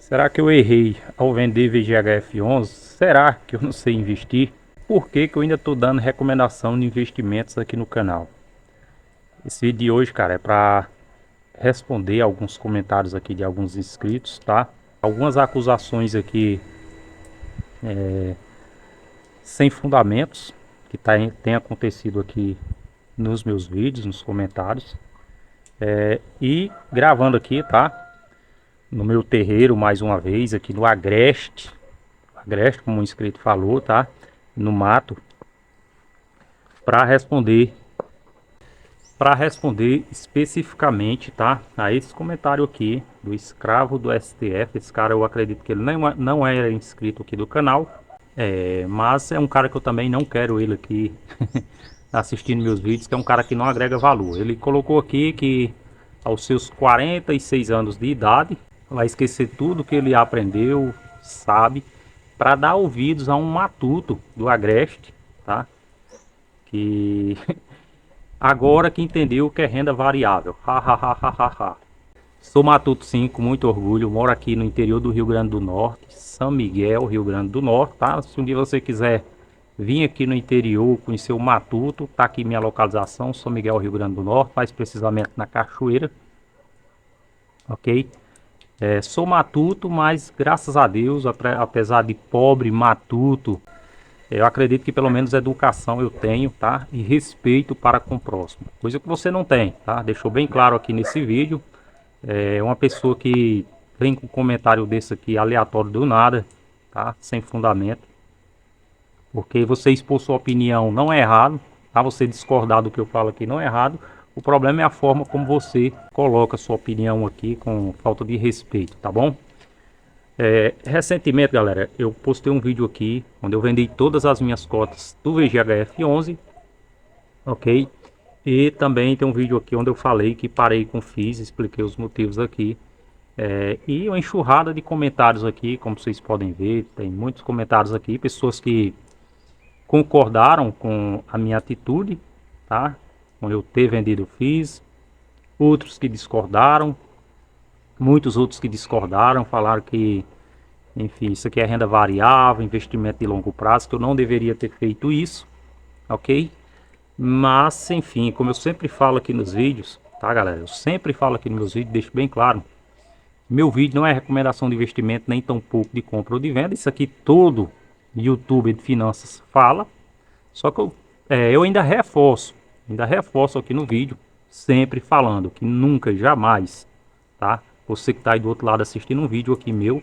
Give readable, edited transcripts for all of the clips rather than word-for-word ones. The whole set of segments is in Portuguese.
Será que eu errei ao vender VGHF11? Será que eu não sei investir? Por que eu ainda estou dando recomendação de investimentos aqui no canal? Esse vídeo de hoje, cara, é para responder alguns comentários aqui de alguns inscritos, tá? Algumas acusações aqui sem fundamentos que tem acontecido aqui nos meus vídeos, nos comentários. E gravando aqui, tá? No meu terreiro, mais uma vez, aqui no Agreste, como o inscrito falou, tá? No mato, para responder especificamente, tá? A esse comentário aqui do escravo do STF. Esse cara, eu acredito que ele não era inscrito aqui do canal, mas é um cara que eu também não quero ele aqui assistindo meus vídeos, que é um cara que não agrega valor. Ele colocou aqui que aos seus 46 anos de idade vai esquecer tudo que ele aprendeu, sabe, para dar ouvidos a um matuto do Agreste, tá? Que agora que entendeu o que é renda variável. Ha, ha, ha, ha, ha, ha. Sou matuto sim, com muito orgulho. Moro aqui no interior do Rio Grande do Norte, São Miguel, Rio Grande do Norte, tá? Se um dia você quiser vir aqui no interior conhecer o matuto, tá aqui minha localização, São Miguel, Rio Grande do Norte, mais precisamente na Cachoeira, ok? Sou matuto, mas graças a Deus, apesar de pobre, matuto, eu acredito que pelo menos educação eu tenho, tá? E respeito para com o próximo. Coisa que você não tem, tá? Deixou bem claro aqui nesse vídeo. Uma pessoa que vem com um comentário desse aqui aleatório do nada, tá? Sem fundamento. Porque você expor sua opinião não é errado, tá? Você discordar do que eu falo aqui não é errado. O problema é a forma como você coloca sua opinião aqui com falta de respeito, tá bom? Recentemente, galera, eu postei um vídeo aqui onde eu vendi todas as minhas cotas do VGHF11, ok? E também tem um vídeo aqui onde eu falei que parei com o FIIs, expliquei os motivos aqui. E uma enxurrada de comentários aqui, como vocês podem ver, tem muitos comentários aqui, pessoas que concordaram com a minha atitude, tá? Com eu ter vendido o FIIs, outros que discordaram, muitos outros que discordaram, falaram que, enfim, isso aqui é renda variável, investimento de longo prazo, que eu não deveria ter feito isso, ok? Mas, enfim, como eu sempre falo aqui nos vídeos, tá, galera? Eu sempre falo aqui nos meus vídeos, deixo bem claro, meu vídeo não é recomendação de investimento, nem tão pouco de compra ou de venda. Isso aqui todo youtuber de finanças fala, só que eu ainda reforço aqui no vídeo, sempre falando que nunca, jamais, tá? Você que está aí do outro lado assistindo um vídeo aqui meu,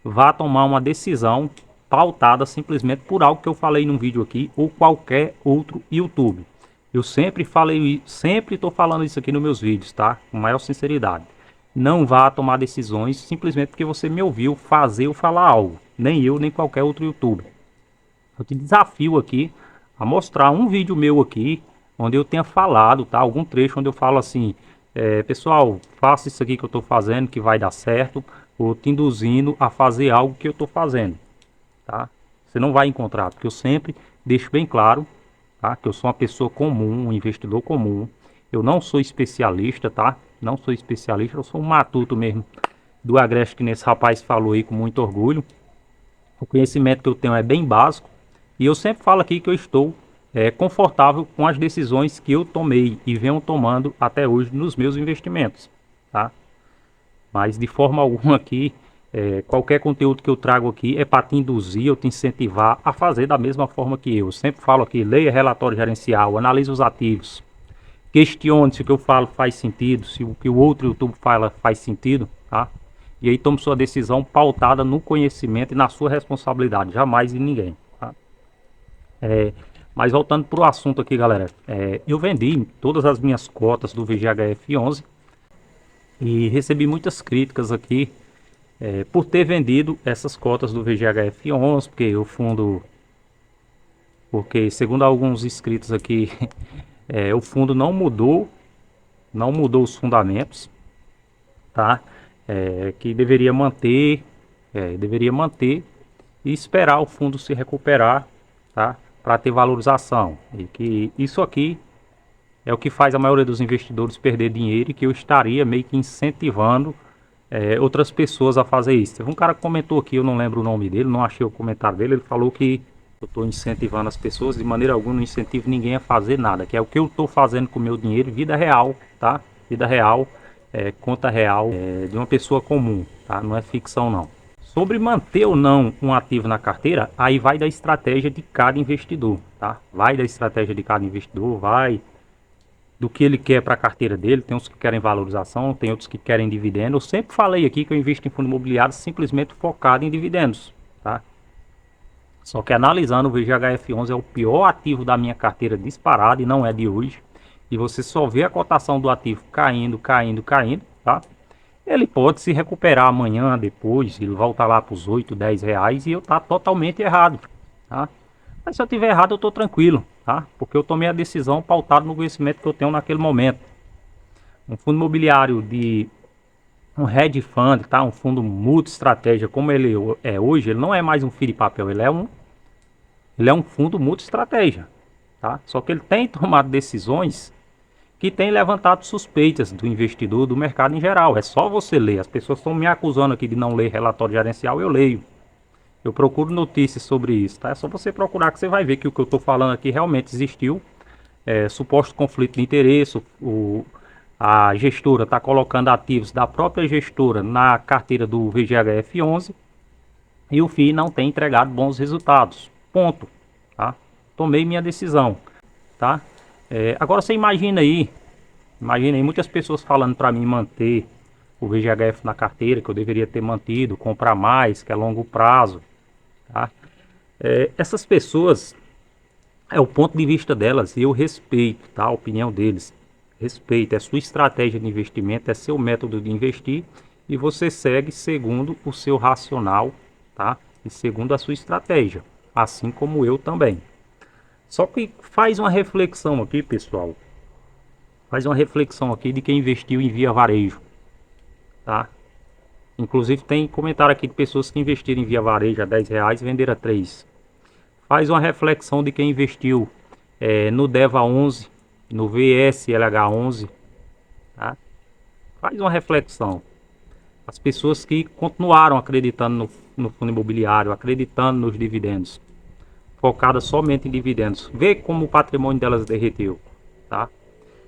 vá tomar uma decisão pautada simplesmente por algo que eu falei num vídeo aqui ou qualquer outro YouTube. Eu sempre falei, sempre estou falando isso aqui nos meus vídeos, tá? Com maior sinceridade. Não vá tomar decisões simplesmente porque você me ouviu fazer ou falar algo. Nem eu, nem qualquer outro YouTube. Eu te desafio aqui a mostrar um vídeo meu aqui onde eu tenha falado, tá? Algum trecho onde eu falo assim, pessoal, faça isso aqui que eu estou fazendo que vai dar certo, ou te induzindo a fazer algo que eu estou fazendo, tá? Você não vai encontrar, porque eu sempre deixo bem claro, tá? Que eu sou uma pessoa comum, um investidor comum. Eu não sou especialista, tá? Não sou especialista, eu sou um matuto mesmo do Agreste, que nesse rapaz falou aí com muito orgulho. O conhecimento que eu tenho é bem básico. E eu sempre falo aqui que eu estou confortável com as decisões que eu tomei e venho tomando até hoje nos meus investimentos, tá? Mas de forma alguma aqui, qualquer conteúdo que eu trago aqui é para te induzir ou te incentivar a fazer da mesma forma que eu. Eu sempre falo aqui, leia relatório gerencial, analise os ativos, questione se o que eu falo faz sentido, se o que o outro YouTube fala faz sentido, tá? E aí tome sua decisão pautada no conhecimento e na sua responsabilidade, jamais de ninguém, tá? Mas voltando para o assunto aqui, galera, eu vendi todas as minhas cotas do VGHF11 e recebi muitas críticas aqui por ter vendido essas cotas do VGHF11, porque segundo alguns inscritos aqui, o fundo não mudou os fundamentos, tá? Que deveria manter e esperar o fundo se recuperar, tá? Para ter valorização. E que isso aqui é o que faz a maioria dos investidores perder dinheiro e que eu estaria meio que incentivando outras pessoas a fazer isso. Teve um cara que comentou aqui, eu não lembro o nome dele, não achei o comentário dele, ele falou que eu estou incentivando as pessoas, de maneira alguma não incentivo ninguém a fazer nada, que é o que eu estou fazendo com o meu dinheiro, vida real, tá? Vida real, conta real, de uma pessoa comum, tá? Não é ficção não. Sobre manter ou não um ativo na carteira, aí vai da estratégia de cada investidor, tá? Vai da estratégia de cada investidor, vai do que ele quer para a carteira dele. Tem uns que querem valorização, tem outros que querem dividendo. Eu sempre falei aqui que eu invisto em fundo imobiliário simplesmente focado em dividendos, tá? Só que analisando, o VGHF11 é o pior ativo da minha carteira disparado e não é de hoje. E você só vê a cotação do ativo caindo, caindo, caindo, tá? Ele pode se recuperar amanhã, depois, ele volta lá para os 8, 10 reais e eu tá totalmente errado, tá? Mas se eu tiver errado, eu estou tranquilo, tá? Porque eu tomei a decisão pautada no conhecimento que eu tenho naquele momento. Um fundo imobiliário de um hedge fund, tá? Um fundo multi-estratégia como ele é hoje, ele não é mais um FII de papel, ele é um fundo multi-estratégia, tá? Só que ele tem tomado decisões que têm levantado suspeitas do investidor, do mercado em geral. É só você ler. As pessoas estão me acusando aqui de não ler relatório gerencial, eu leio. Eu procuro notícias sobre isso, tá? É só você procurar que você vai ver que o que eu estou falando aqui realmente existiu. Suposto conflito de interesse, a gestora está colocando ativos da própria gestora na carteira do VGHF11 e o FII não tem entregado bons resultados. Ponto. Tá? Tomei minha decisão. Tá? Agora você imagina aí muitas pessoas falando para mim manter o VGHF na carteira, que eu deveria ter mantido, comprar mais, que é longo prazo. Tá? Essas pessoas, é o ponto de vista delas e eu respeito, tá? A opinião deles. Respeito, é sua estratégia de investimento, é seu método de investir e você segue segundo o seu racional, tá? E segundo a sua estratégia, assim como eu também. Só que faz uma reflexão aqui, pessoal. Faz uma reflexão aqui de quem investiu em via varejo, tá? Inclusive tem comentário aqui de pessoas que investiram em via varejo a 10 reais e venderam a 3. Faz uma reflexão de quem investiu no DEVA 11, no VSLH11, tá? Faz uma reflexão. As pessoas que continuaram acreditando no fundo imobiliário, acreditando nos dividendos, focadas somente em dividendos, vê como o patrimônio delas derreteu, tá?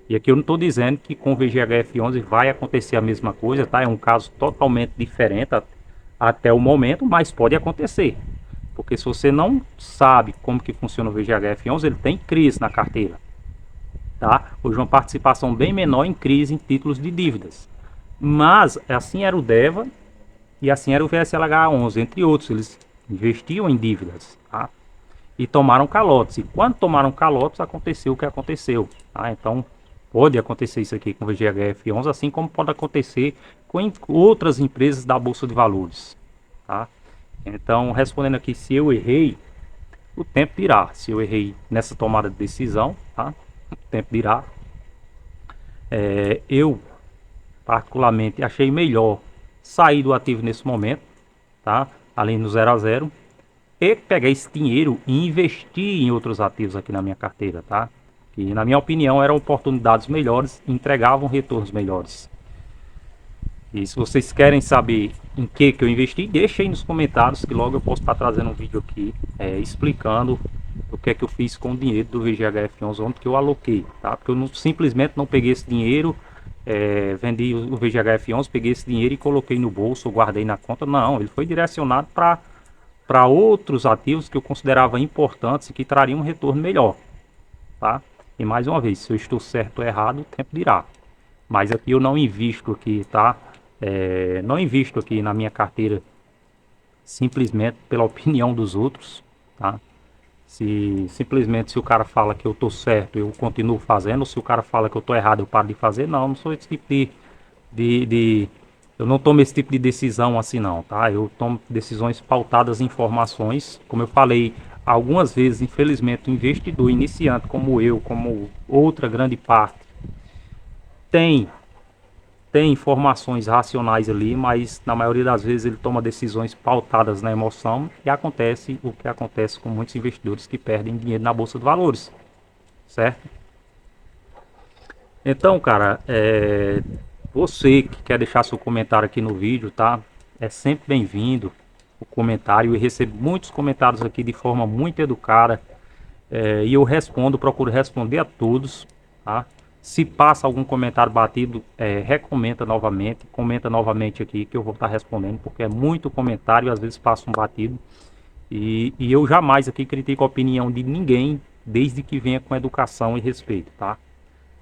E aqui eu não estou dizendo que com o VGHF11 vai acontecer a mesma coisa, tá? É um caso totalmente diferente até o momento, mas pode acontecer. Porque se você não sabe como que funciona o VGHF11, ele tem crise na carteira, tá? Hoje uma participação bem menor em crise em títulos de dívidas. Mas assim era o DEVA e assim era o VSLH11, entre outros. Eles investiam em dívidas, tá? E tomaram calotes. E quando tomaram calotes, aconteceu o que aconteceu, tá? Então pode acontecer isso aqui com o VGHF11, assim como pode acontecer com outras empresas da Bolsa de Valores, tá? Então, respondendo aqui, se eu errei, o tempo dirá. Se eu errei nessa tomada de decisão, tá? O tempo dirá. Eu, particularmente, achei melhor sair do ativo nesse momento, tá? Ali no 0 a 0, e pegar esse dinheiro e investir em outros ativos aqui na minha carteira, tá? Que, na minha opinião, eram oportunidades melhores e entregavam retornos melhores. E se vocês querem saber em que eu investi, deixem aí nos comentários que logo eu posso estar trazendo um vídeo aqui explicando o que é que eu fiz com o dinheiro do VGHF11 ontem que eu aloquei, tá? Porque eu simplesmente não peguei esse dinheiro, vendi o VGHF11, peguei esse dinheiro e coloquei no bolso, ou guardei na conta. Não, ele foi direcionado para outros ativos que eu considerava importantes e que trariam um retorno melhor, tá? E mais uma vez, se eu estou certo ou errado, o tempo dirá. Mas aqui eu não invisto aqui, tá? Não invisto aqui na minha carteira simplesmente pela opinião dos outros, tá? Se o cara fala que eu tô certo, eu continuo fazendo, ou se o cara fala que eu tô errado, eu paro de fazer. Não sou esse tipo eu não tomo esse tipo de decisão assim não, tá? Eu tomo decisões pautadas em informações, como eu falei algumas vezes. Infelizmente o investidor iniciante como eu, como outra grande parte, tem informações racionais ali, mas na maioria das vezes ele toma decisões pautadas na emoção e acontece o que acontece com muitos investidores que perdem dinheiro na bolsa de valores, certo? Então, cara, Você que quer deixar seu comentário aqui no vídeo, tá? É sempre bem-vindo o comentário. Eu recebo muitos comentários aqui de forma muito educada. E eu respondo, procuro responder a todos, tá? Se passa algum comentário batido, comenta novamente aqui que eu vou estar respondendo, porque é muito comentário e às vezes passa um batido. E eu jamais aqui critico a opinião de ninguém, desde que venha com educação e respeito, tá?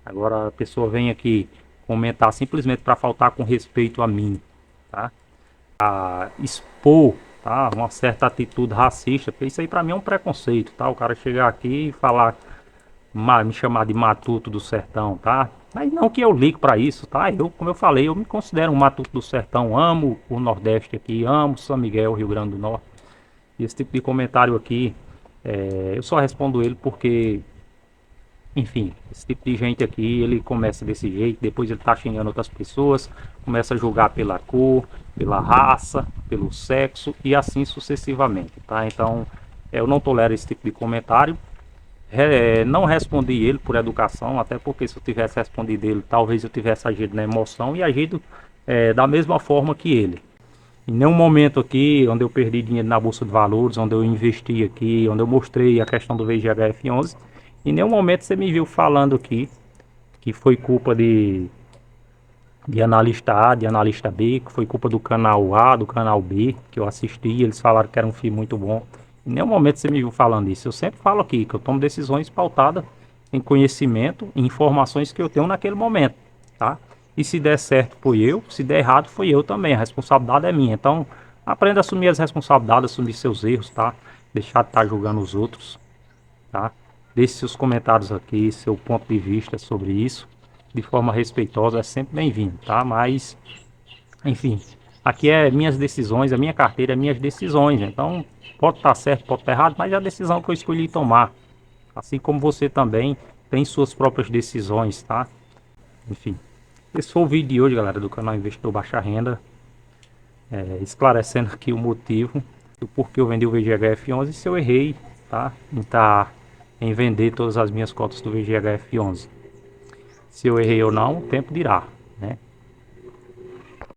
Agora a pessoa vem aqui comentar simplesmente para faltar com respeito a mim, tá? Expor, tá? Uma certa atitude racista, porque isso aí para mim é um preconceito, tá? O cara chegar aqui e falar, me chamar de matuto do sertão, tá? Mas não que eu ligo para isso, tá? Eu, como eu falei, eu me considero um matuto do sertão, amo o Nordeste aqui, amo São Miguel, Rio Grande do Norte. E esse tipo de comentário aqui, eu só respondo ele porque, enfim, esse tipo de gente aqui, ele começa desse jeito, depois ele tá xingando outras pessoas, começa a julgar pela cor, pela raça, pelo sexo e assim sucessivamente, tá? Então, eu não tolero esse tipo de comentário. Não respondi ele por educação, até porque se eu tivesse respondido ele, talvez eu tivesse agido na emoção e agido da mesma forma que ele. Em nenhum momento aqui, onde eu perdi dinheiro na bolsa de valores, onde eu investi aqui, onde eu mostrei a questão do VGHF11, em nenhum momento você me viu falando aqui que foi culpa de analista A, de analista B, que foi culpa do canal A, do canal B, que eu assisti, eles falaram que era um filme muito bom. Em nenhum momento você me viu falando isso. Eu sempre falo aqui que eu tomo decisões pautadas em conhecimento e informações que eu tenho naquele momento, tá? E se der certo fui eu, se der errado fui eu também, a responsabilidade é minha. Então, aprenda a assumir as responsabilidades, assumir seus erros, tá? Deixar de estar julgando os outros, tá? Deixe seus comentários aqui, seu ponto de vista sobre isso, de forma respeitosa, é sempre bem-vindo, tá? Mas, enfim, aqui é minhas decisões, a minha carteira é minhas decisões, então pode estar certo, pode estar errado, mas é a decisão que eu escolhi tomar. Assim como você também tem suas próprias decisões, tá? Enfim, esse foi o vídeo de hoje, galera, do canal Investidor Baixa Renda, esclarecendo aqui o motivo do porquê eu vendi o VGHF11 e se eu errei, tá? Em vender todas as minhas cotas do VGHF11. Se eu errei ou não, o tempo dirá, né?